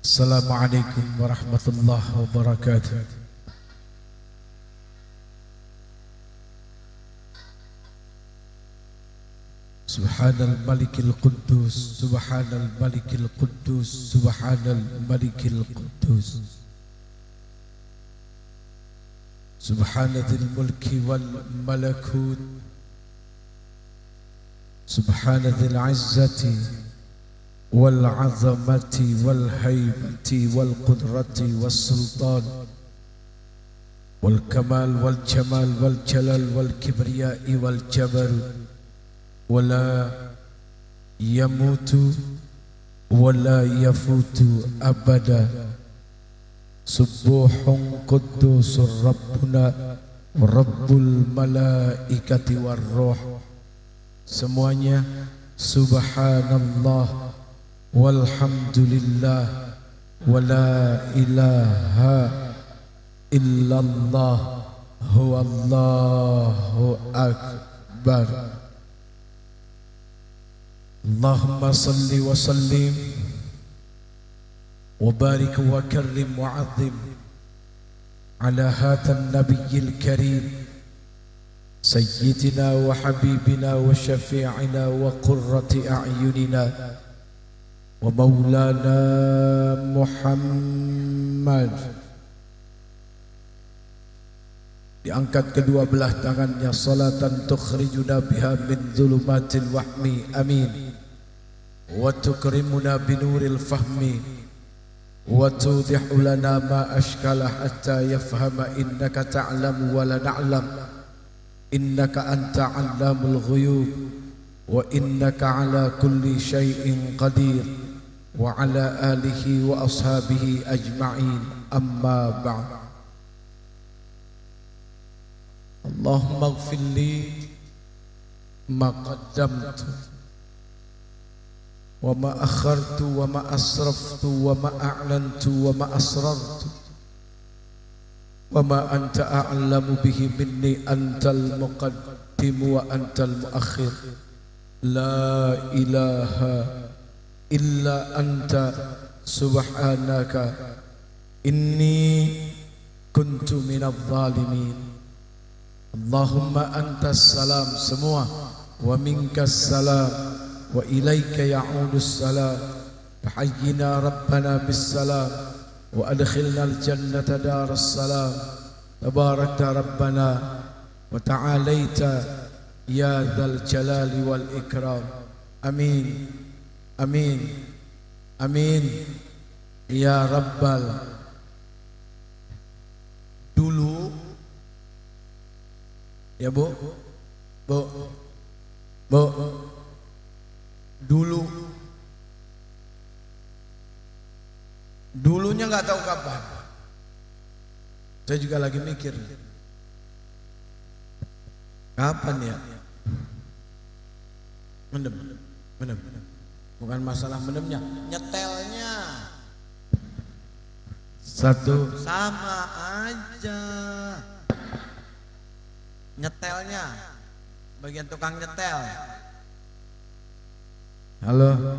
Assalamualaikum warahmatullahi wabarakatuh. Subhanal malikil quddus, subhanal malikil quddus, subhanal malikil quddus. Subhanadzil mulki wal malakut, subhanadzil izzati wal azamati wal haibati wal qudrati was sultan wal kamal wal jamal wal jalal wal kibriyai wal jabal. Wala yamutu wala yafutu abada. Subuhun quddusur rabbuna rabbul malaikati warruh. Semuanya subhanallah walhamdulillah wala ilaha illallah huwallahu akbar. Allahumma salli wa sallim wa barik wa karrim wa azim ala hatan nabiyyil karim sayyidina wa habibina wa syafi'ina wa qurrati a'yunina wa maulana Muhammad. Diangkat kedua belah tangannya, salatan tukhrijuna biha min dhulumatil wahmi, amin. Wa tukrimuna binuril fahmi wa tudihu lana ma ashkala hatta yafhama innaka ta'lamu wa la na'lam innaka anta 'allamul ghuyub wa innaka 'ala kulli syai'in qadir wa 'ala alihi wa ashabihi ajma'in, amma ba'd. Allahumma ighfir li ma qaddamtu wa ma akhartu wa ma asraftu wa ma a'lantu wa ma asrartu wa ma anta a'lamu bihi minni, antal muqaddim wa antal muakhir. La ilaha illa anta subhanaka inni kuntu minadh dhalimin. Allahumma antas salam semua, wa minkas salam, wa ilaika ya'udus salam. Fahayyina rabbana bis salam, wa adkhilna al jannata daras salam. Tabarakta rabbana wa ta'alaita ya dzal jalali wal ikram. Amin, amin, amin ya rabbal. Dulu ya bu, dulunya nggak tahu kapan. Saya juga lagi mikir, kapan ya? Mendem, bukan masalah mendemnya, nyetelnya satu sama aja. Nyetelnya, bagian tukang nyetel. Halo,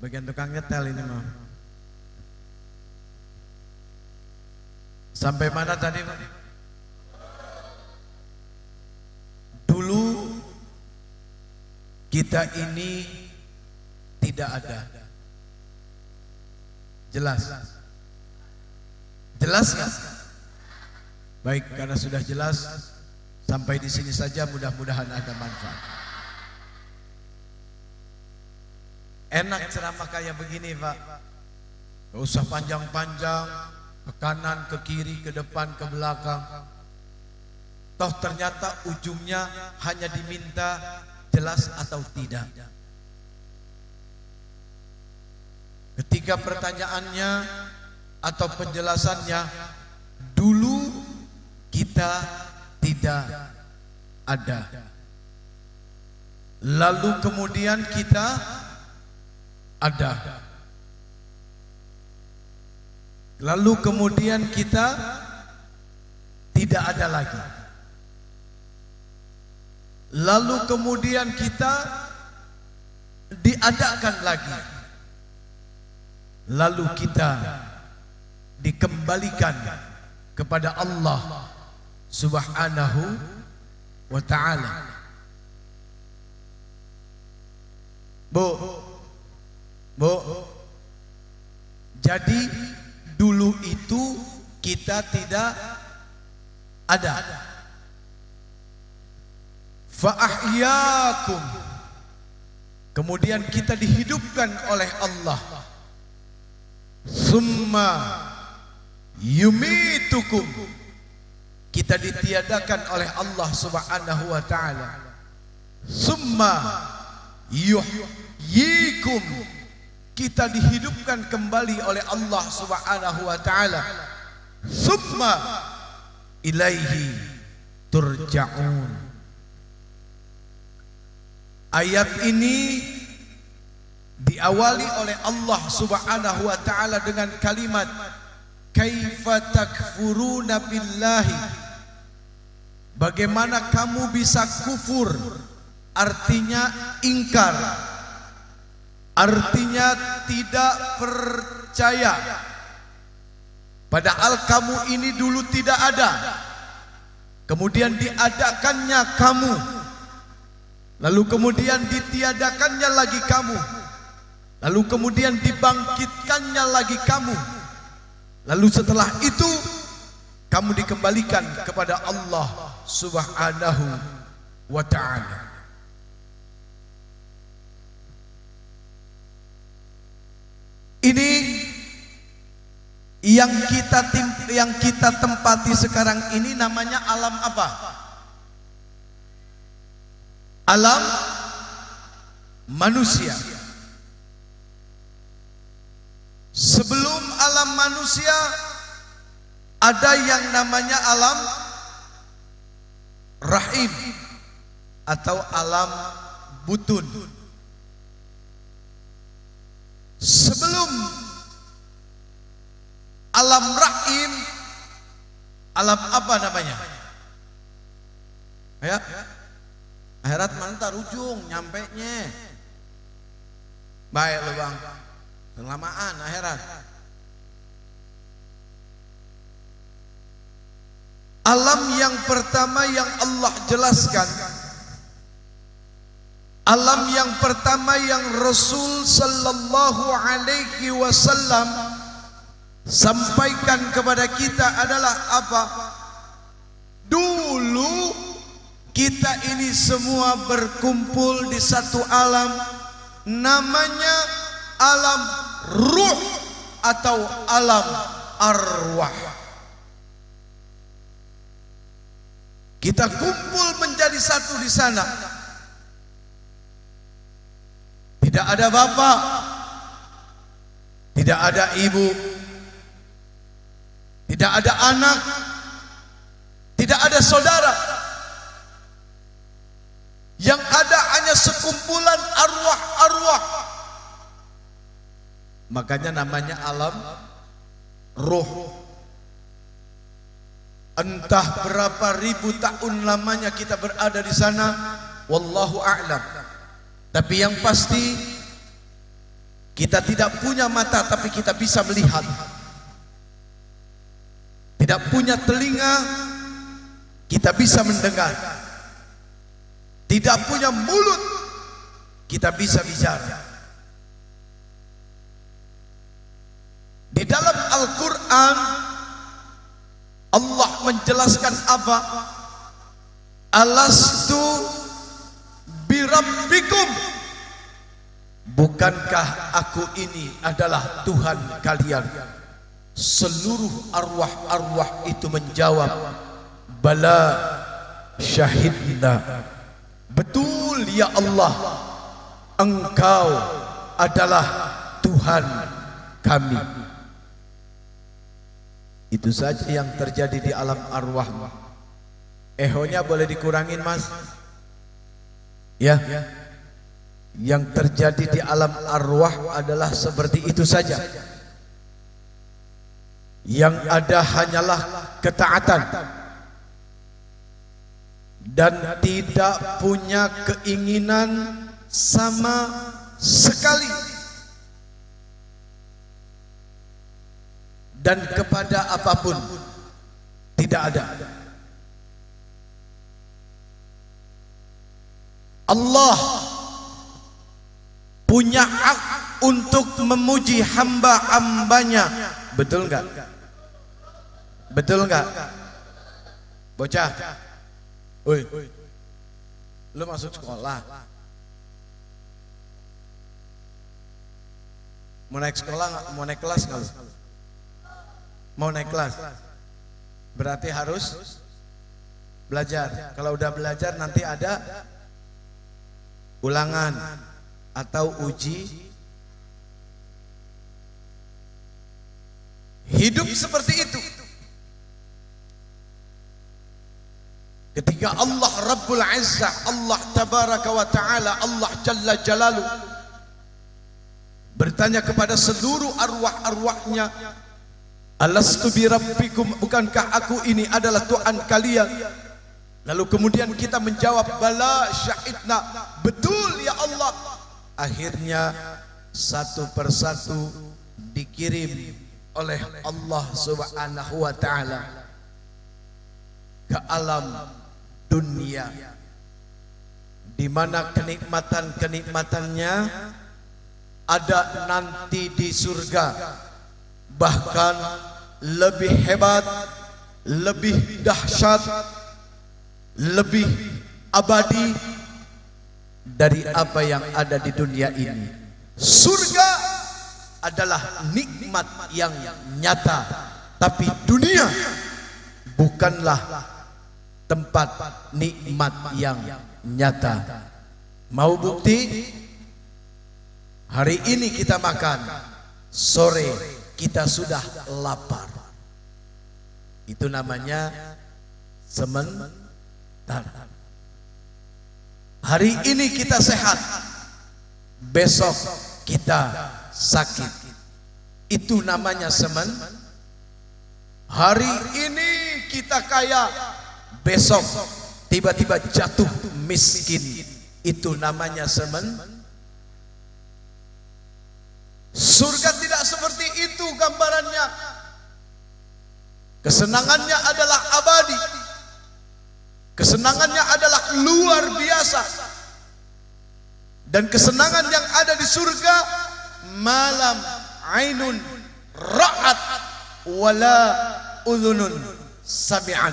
bagian tukang nyetel ini mah. Sampai mana tadi? Dulu kita ini tidak ada. Jelas? Jelas nggak? Baik, karena sudah jelas, sampai di sini saja, mudah-mudahan ada manfaat. Enak ceramah kayak begini, Pak. Gak usah panjang-panjang, ke kanan, ke kiri, ke depan, ke belakang. Toh ternyata ujungnya hanya diminta jelas atau tidak. Ketika pertanyaannya atau penjelasannya, dulu kita tidak ada. Lalu kemudian kita ada. Lalu kemudian kita tidak ada lagi. Lalu kemudian kita diadakan lagi. lalu kita dikembalikan kepada Allah Subhanahu wa ta'ala. Bu, jadi dulu itu kita tidak ada. Fa'ahyakum, kemudian kita dihidupkan oleh Allah. Summa yumitukum, kita ditiadakan oleh Allah Subhanahu wa ta'ala. Summa yuhyikum, kita dihidupkan kembali oleh Allah Subhanahu wa ta'ala. Summa ilaihi turja'un. Ayat ini diawali oleh Allah Subhanahu wa ta'ala dengan kalimat kaifa takfuruna billahi, bagaimana kamu bisa kufur, artinya ingkar, artinya tidak percaya, padahal kamu ini dulu tidak ada, kemudian diadakannya kamu, lalu kemudian ditiadakannya lagi kamu, lalu kemudian dibangkitkannya lagi kamu, lalu setelah itu kamu dikembalikan kepada Allah Subhanahu wa ta'ala. Ini yang kita tempati sekarang ini namanya alam apa? Alam manusia. Sebelum alam manusia ada yang namanya alam rahim atau alam butun. Sebelum alam rahim, alam apa namanya? Ya, akhirat mantar ujung nyampe nya. Baik lo bang, kelamaan akhirat. Alam yang pertama yang Allah jelaskan, alam yang pertama yang Rasul sallallahu alaihi wasallam sampaikan kepada kita adalah apa? Dulu kita ini semua berkumpul di satu alam, namanya alam ruh atau alam arwah. Kita kumpul menjadi satu di sana. Tidak ada bapak, tidak ada ibu, tidak ada anak, tidak ada saudara. Yang ada hanya sekumpulan arwah-arwah. Makanya namanya alam ruh. Entah berapa ribu tahun lamanya kita berada di sana, wallahu a'lam. Tapi yang pasti kita tidak punya mata tapi kita bisa melihat. Tidak punya telinga, kita bisa mendengar. Tidak punya mulut, kita bisa bicara. Di dalam Al-Quran Allah menjelaskan apa? Alastu birabbikum, bukankah aku ini adalah Tuhan kalian? Seluruh arwah-arwah itu menjawab, bala syahidna, betul ya Allah, Engkau adalah Tuhan kami. Itu saja yang terjadi di alam arwah. Ehonya boleh dikurangin mas? Ya. Yang terjadi di alam arwah adalah seperti itu saja. Yang ada hanyalah ketaatan dan tidak punya keinginan sama sekali. dan kepada apapun tidak ada. Allah punya hak untuk memuji hamba-hambanya. Betul enggak? Betul enggak? Bocah, woi, lu masuk sekolah, mau naik sekolah nggak? Mau naik kelas nggak lu? Mau naik kelas, berarti harus belajar. Kalau udah belajar nanti ada ulangan atau uji. Hidup seperti itu. Ketika Allah Rabbul Izzah, Allah Tabaraka wa Ta'ala, Allah Jalla Jalalu bertanya kepada seluruh arwah-arwahnya, alastu bi rabbikum, bukankah aku ini adalah Tuhan kalian? Lalu kemudian kita menjawab, bala syahidna, betul ya Allah. Akhirnya satu persatu dikirim oleh Allah Subhanahu wa Ta'ala ke alam dunia, di mana kenikmatan-kenikmatannya ada nanti di surga, bahkan lebih hebat, lebih dahsyat, lebih abadi dari apa yang ada di dunia ini. Surga adalah nikmat yang nyata, tapi dunia bukanlah tempat nikmat yang nyata. Mau bukti? Hari ini kita makan, sore kita sudah lapar. Itu namanya sementara. Hari ini kita sehat, besok kita sakit. Itu namanya sementara. Hari ini kita kaya, besok tiba-tiba jatuh miskin. Itu namanya sementara. Surga tidak seperti itu gambarannya. Kesenangannya adalah abadi. Kesenangannya adalah luar biasa. Dan kesenangan yang ada di surga, malam ainun ra'at wala udhunun sami'at.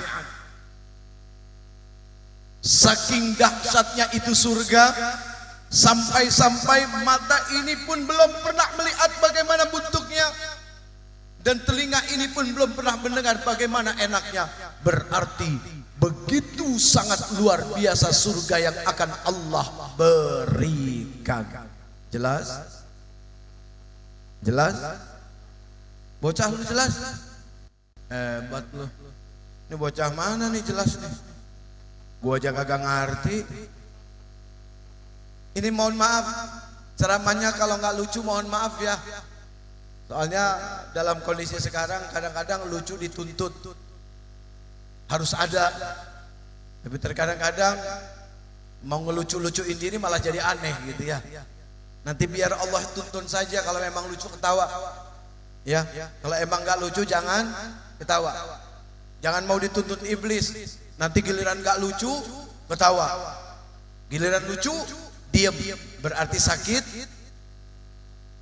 Saking dahsyatnya itu surga, sampai-sampai mata ini pun belum pernah melihat bagaimana bentuknya, dan telinga ini pun belum pernah mendengar bagaimana enaknya. Berarti begitu sangat luar biasa surga yang akan Allah berikan. Jelas? Jelas? Bocah lu jelas? Hebat lu. Ini bocah mana nih jelas nih? Gua aja kagak ngerti. Ini mohon maaf, ceramahnya kalau nggak lucu mohon maaf ya. Soalnya dalam kondisi sekarang kadang-kadang lucu dituntut, harus ada. Tapi terkadang-kadang mau ngelucu-lucuin diri malah jadi aneh gitu ya. Nanti biar Allah tuntun saja, kalau memang lucu ketawa. Ya, kalau emang nggak lucu jangan ketawa. Jangan mau dituntut iblis. Nanti giliran nggak lucu ketawa, giliran lucu diam, berarti sakit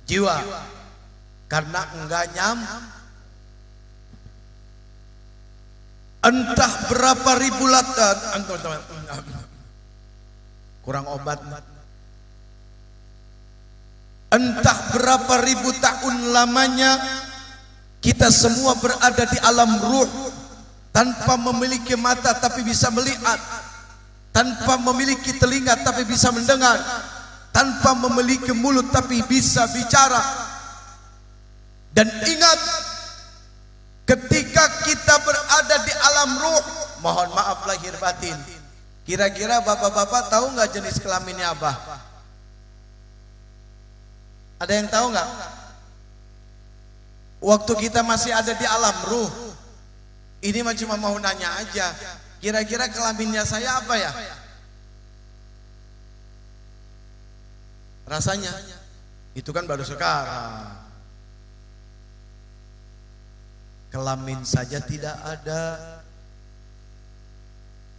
jiwa karena enggak entah berapa ribu latan kurang obat, entah berapa ribu tahun lamanya kita semua berada di alam ruh, tanpa memiliki mata tapi bisa melihat, tanpa memiliki telinga tapi bisa mendengar, tanpa memiliki mulut tapi bisa bicara. Dan ingat, ketika kita berada di alam ruh, mohon maaf lahir batin, kira-kira bapak-bapak tahu nggak jenis kelaminnya apa? Ada yang tahu nggak? Waktu kita masih ada di alam ruh, ini mah cuma mau nanya aja, kira-kira kelaminnya saya apa ya? Rasanya itu kan baru sekarang. kelamin saja tidak ada.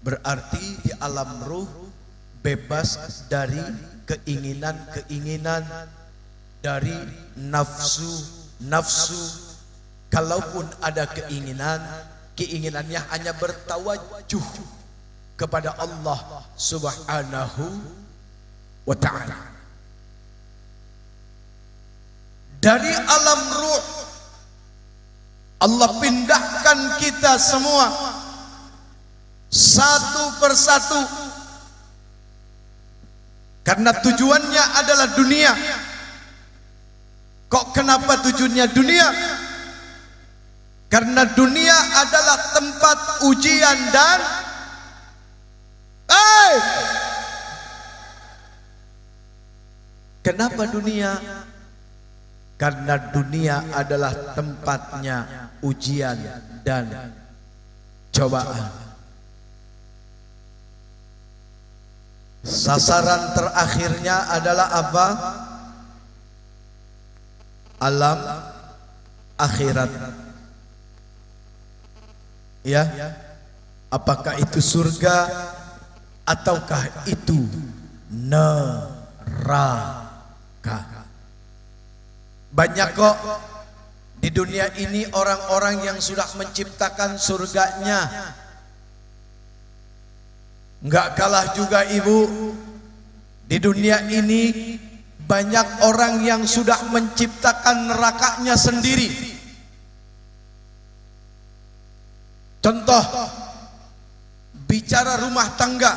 Berarti di alam ruh bebas dari keinginan-keinginan, dari nafsu. Kalaupun ada keinginannya hanya bertawajuh kepada Allah Subhanahu wa ta'ala. Dari alam ruh Allah pindahkan kita semua satu persatu, karena tujuannya adalah dunia. Kok kenapa tujuannya dunia? Karena dunia adalah tempat ujian dan kenapa dunia? Karena dunia adalah tempatnya ujian dan cobaan. Sasaran terakhirnya adalah apa? Alam akhirat. Ya, apakah itu surga ataukah itu neraka? Banyak kok di dunia ini orang-orang yang sudah menciptakan surganya. Enggak kalah juga ibu, di dunia ini banyak orang yang sudah menciptakan nerakanya sendiri. Contoh, bicara rumah tangga,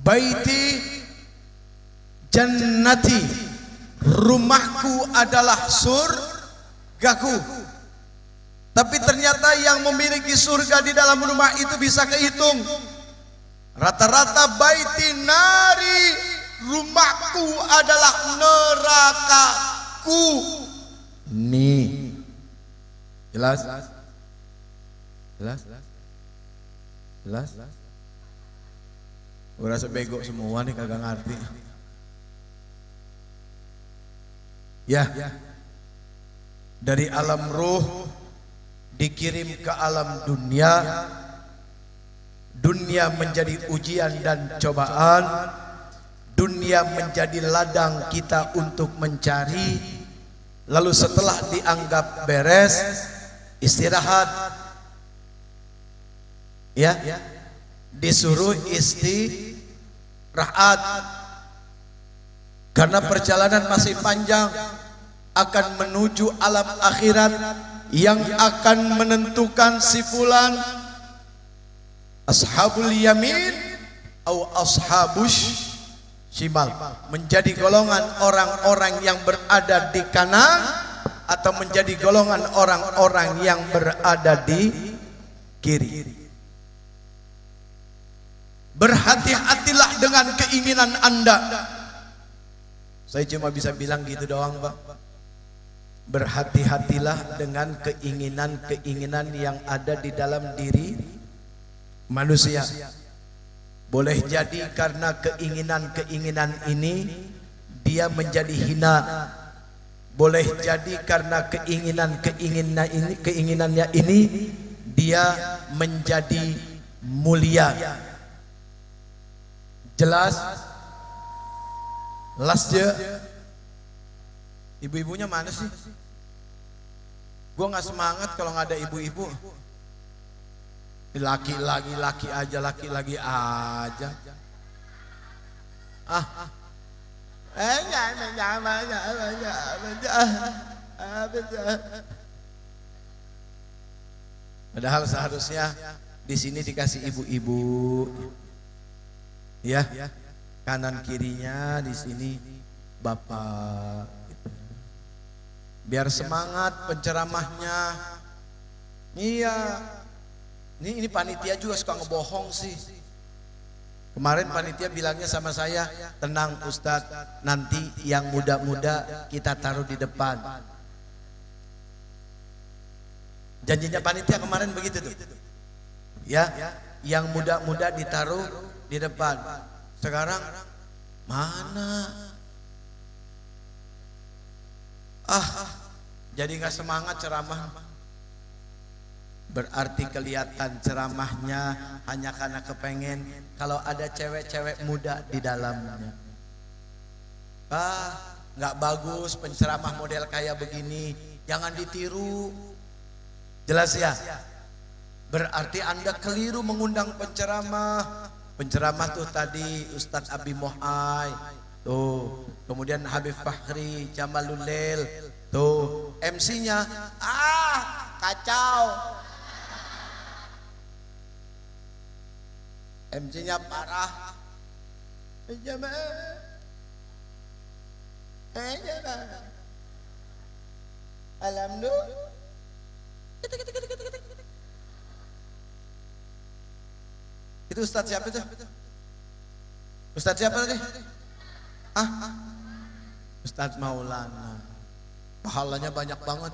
baiti jannati, rumahku adalah surgaku. Tapi ternyata yang memiliki surga di dalam rumah itu bisa kehitung. Rata-rata baiti nari, rumahku adalah nerakaku. Nih, jelas? Udah sebego semua nih, kagak ngerti. Ya, dari alam ruh dikirim ke alam dunia. Dunia menjadi ujian dan cobaan. Dunia menjadi ladang kita untuk mencari. Lalu setelah dianggap beres, istirahat. Ya, disuruh istirahat. Karena perjalanan masih panjang, akan menuju alam akhirat yang akan menentukan si fulan ashabul yamin atau ashabus shimal, menjadi golongan orang-orang yang berada di kanan atau menjadi golongan orang-orang yang berada di kiri. Berhati-hatilah dengan keinginan Anda. Saya cuma bisa bilang gitu doang, Pak. Berhati-hatilah dengan keinginan-keinginan yang ada di dalam diri manusia. Boleh jadi karena keinginan-keinginan ini dia menjadi hina. Boleh jadi karena keinginannya ini dia menjadi mulia. Jelas? Last je. Ibu-ibunya mana sih? Gue nggak semangat kalau nggak ada ibu-ibu. Laki lagi aja. Padahal seharusnya di sini dikasih ibu-ibu. Ya, kanan kirinya di sini bapak. Biar semangat penceramahnya. Iya. Ini panitia juga suka ngebohong sih. Kemarin panitia bilangnya sama saya, tenang Ustadz, nanti yang muda-muda kita taruh di depan. Janjinya panitia kemarin begitu tuh. Ya, yang muda-muda ditaruh di depan. Sekarang mana? Jadi nggak semangat ceramah. Berarti kelihatan ceramahnya hanya karena kepengen kalau ada cewek-cewek muda di dalamnya. Nggak bagus penceramah model kayak begini, jangan ditiru. Jelas ya? Berarti Anda keliru mengundang penceramah. Penceramah tuh tadi Ustadz Abi Mohai, tuh, kemudian Habib Fahri, Jamalul Lail, tuh, MC-nya, kacau. MC-nya parah. Alhamdulillah. Itu Ustadz siapa itu? Ustadz siapa lagi? Ustadz Maulana. Pahalanya banyak banget.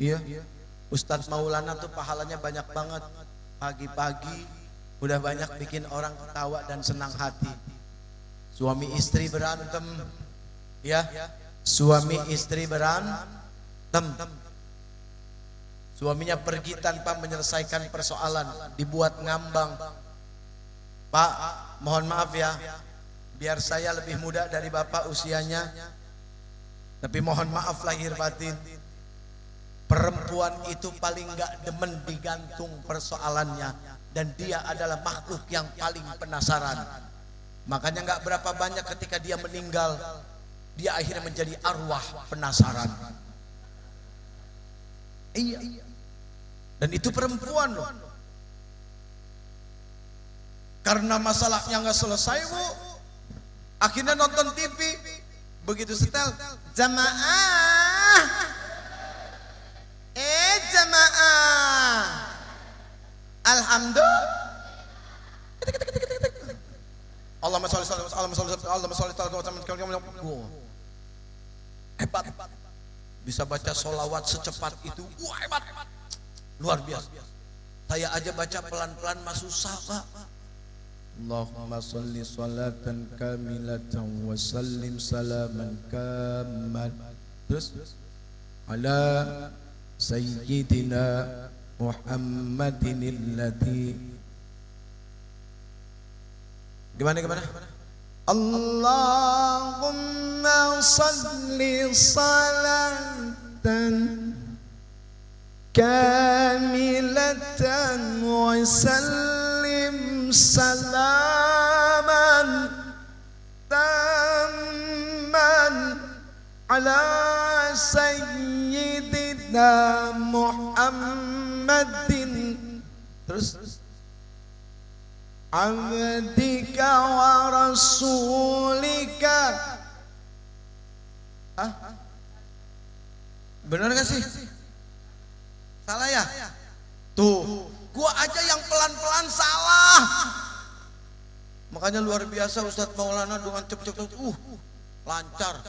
Iya. Ustadz Maulana tuh pahalanya banyak banget. Pagi-pagi udah banyak bikin orang ketawa dan senang hati. Suami istri berantem, ya. Suami istri berantem. Suaminya pergi tanpa menyelesaikan persoalan, dibuat ngambang. Pak, mohon maaf ya, biar saya lebih muda dari bapak usianya, tapi mohon maaf lahir batin, perempuan itu paling gak demen digantung persoalannya. Dan dia adalah makhluk yang paling penasaran. Makanya gak berapa banyak ketika dia meninggal, dia akhirnya menjadi arwah penasaran. Iya. Dan itu perempuan loh. Karena masalahnya gak selesai, Bu, akhirnya nonton TV. Begitu setel, jamaah, jamaah, alhamdulillah. Allahumma sholli hebat. Bisa baca sholawat secepat itu. Wah, hebat. Luar biasa. Saya aja baca pelan-pelan masih susah, Pak. Allahumma sholli sholatan kamilatan wa sallim salaman kamman. Terus ala sayyidina Muhammadin allati. Gimana? Allahumma sholli salatan kamilatan wa sallim salaman tamman ala sayyidina Muhammadin. Terus abdika wa rasulika. Benar gak sih? Salah ya? Tuh, gua aja yang pelan-pelan salah. Makanya luar biasa Ustadz Maulana dengan cepet-cepet, lancar.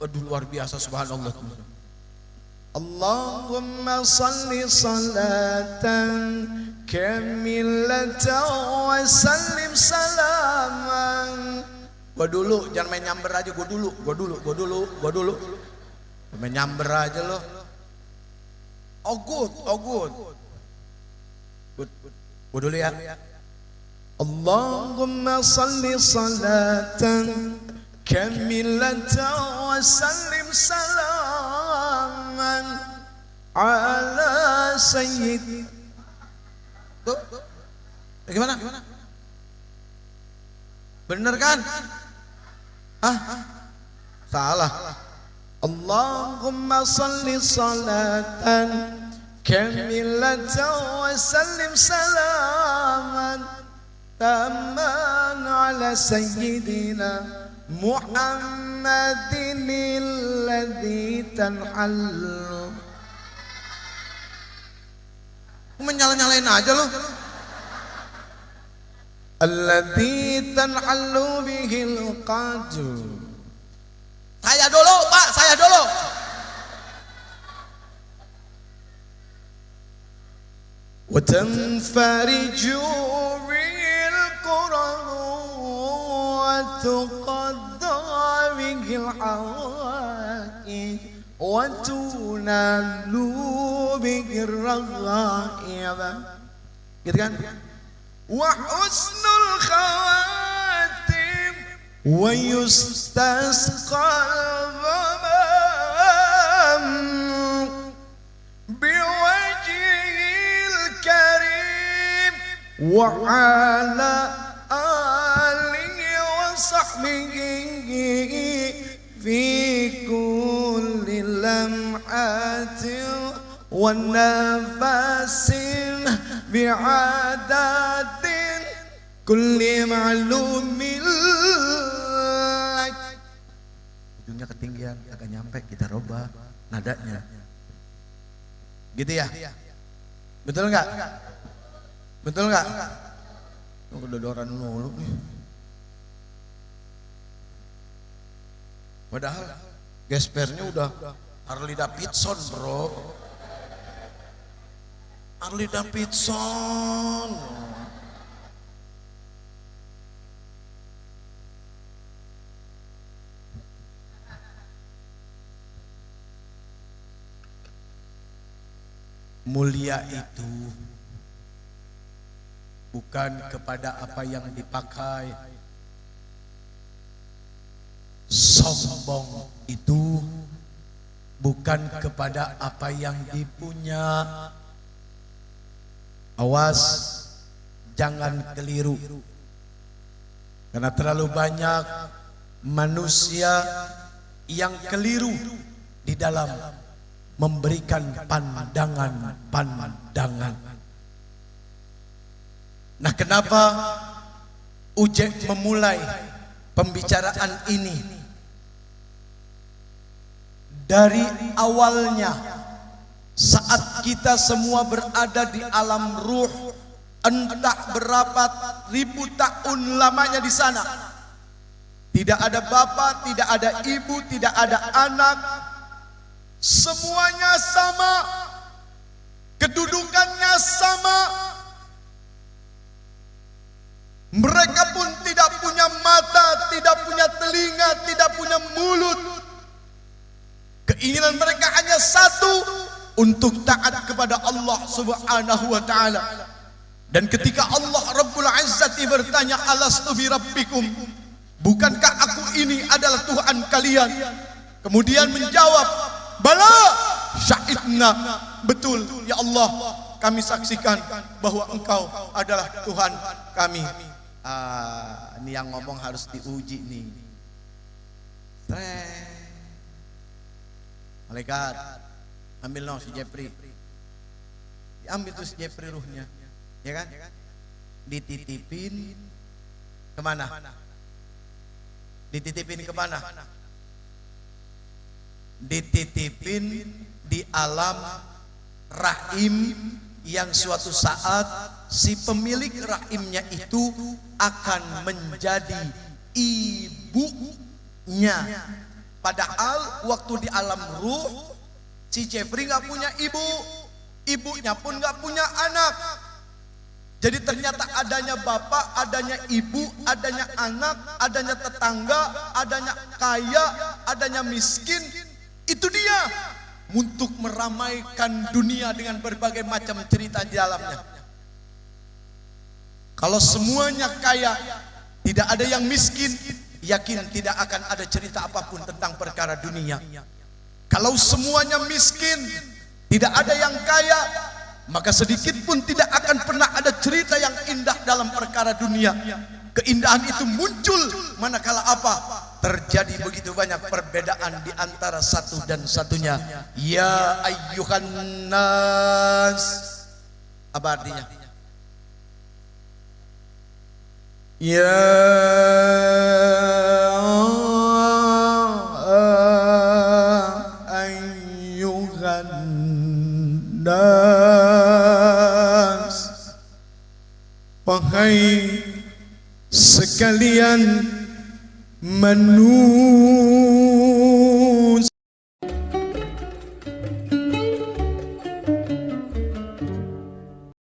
Aduh, luar biasa, subhanallah. Allahumma salli salatan kamilatan wa sallim salaman. Gua dulu, jangan main nyamber aja. Gua dulu. Main nyamber aja lo. Oh good. Gua dulu ya. Allahumma salli salatan kamilatan wa sallim salaman ala sayyid. Tuh. Gimana? Bener kan? Salah. Allahumma salli salatan kamilatan wa sallim salaman tamman ala sayyidina Muhammadin alladhi tanhallu. Menyala-nyalain aja lo. Alladhi tanhallu bihil qadu. Saya dulu, Pak, saya dulu. Wa tanfariju bil Qur'an wa tuqadda bihil hawaqi wa tunalu bihir raghaib, gitu kan? Wa husnul khawatim wa yustasqal ghamam biwajhil karim wa ala alihi wa sahbihi fi kulli lam'atin wa nafasin bi'adatin kulli ma'lumin. Ujungnya ketinggian, agak nyampe, kita robah nadanya. Gitu ya? Betul nggak? Betul nggak? Kedodoran mulu nih. Padahal gespernya udah Harley Davidson, bro. Harley Davidson. Mulia itu bukan kepada apa yang dipakai. Sombong itu bukan kepada apa yang dipunya. Awas, jangan keliru. Karena terlalu banyak manusia yang keliru di dalam memberikan pandangan-pandangan. Nah, kenapa Ujek memulai pembicaraan ini? Dari awalnya, saat kita semua berada di alam ruh, entah berapa ribu tahun lamanya di sana, tidak ada bapak, tidak ada ibu, tidak ada anak, semuanya sama, kedudukannya sama. Mereka pun tidak punya mata, tidak punya telinga, tidak punya mulut. Keinginan mereka hanya satu, untuk taat kepada Allah Subhanahu wa ta'ala. Dan ketika Allah Rabbul Izzati bertanya, alastu bi rabbikum, bukankah aku ini adalah Tuhan kalian? Kemudian menjawab, bala syahidna, betul ya Allah, kami saksikan bahwa engkau adalah Tuhan kami. Ini yang ngomong harus diuji nih. Malaikat, ambil no si Jepri, diambil tuh si Jepri ruhnya, ya kan? Dititipin kemana? Dititipin kemana? Dititipin di alam rahim, yang suatu saat si pemilik rahimnya itu akan menjadi ibunya. Padahal waktu di alam ruh, si Jeffrey nggak punya ibu, ibunya pun nggak punya anak. Jadi ternyata adanya bapak, adanya ibu, adanya anak, adanya tetangga, adanya kaya, adanya miskin, itu dia untuk meramaikan dunia dengan berbagai macam cerita di dalamnya. Kalau semuanya kaya, tidak ada yang miskin, yakin tidak akan ada cerita apapun tentang perkara dunia. Kalau semuanya miskin, tidak ada yang kaya, maka sedikit pun tidak akan pernah ada cerita yang indah dalam perkara dunia. Keindahan itu muncul manakala apa? Terjadi begitu banyak perbedaan di antara satu dan satunya. Ya ayyuhan nas. Apa artinya? Ya ayyuhan nas, wahai sekalian manusia.